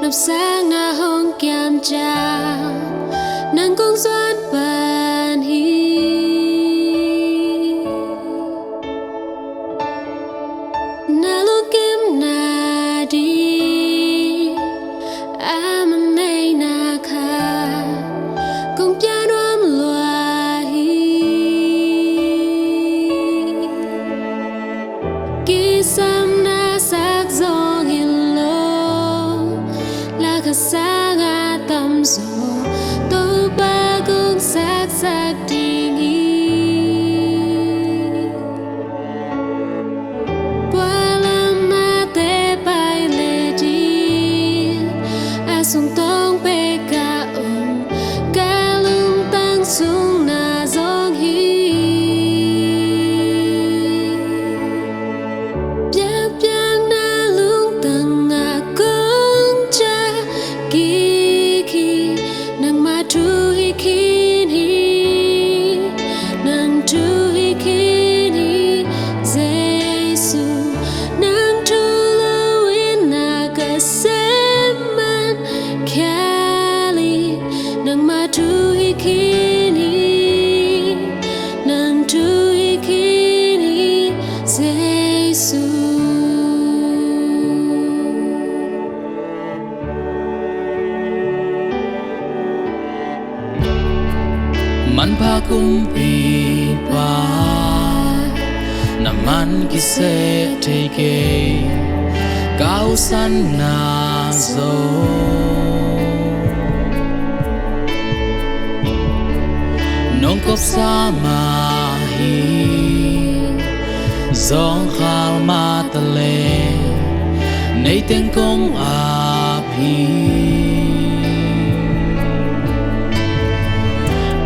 nằm sáng na hông kiam cha nàng cũng doan bàn hi na lu kim na đi am nay na kha cùng cha đoan loa hi ki sam na sak zo hin lo la kha sa nga tâm zo tu ba cũng sak sak đi sung tông bê ca ôm ca lung tăng sung na dòng hi biak biak na lung tăng na công cha ki ki nang ma tu hi kin hi nang tu hi kin hi Giêsu nang tu lo win na ka Kali nang matuhi kini nang tuhi kini Giêsu man pa kumpi pa naman kise take kau san na zo nong kop sama hi zong khal ma tale nei tên công ap hi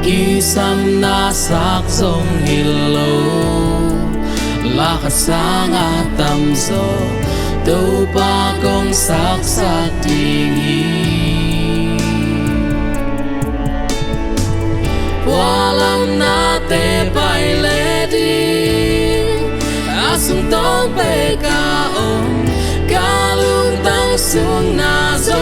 ki sam na sak zong hilo la kha sang a tam zo đâu ba công sắc sắc tình hi qua lâm na te bay lê đi a sung tông bê ca ôm ca lung tăng xuống na zo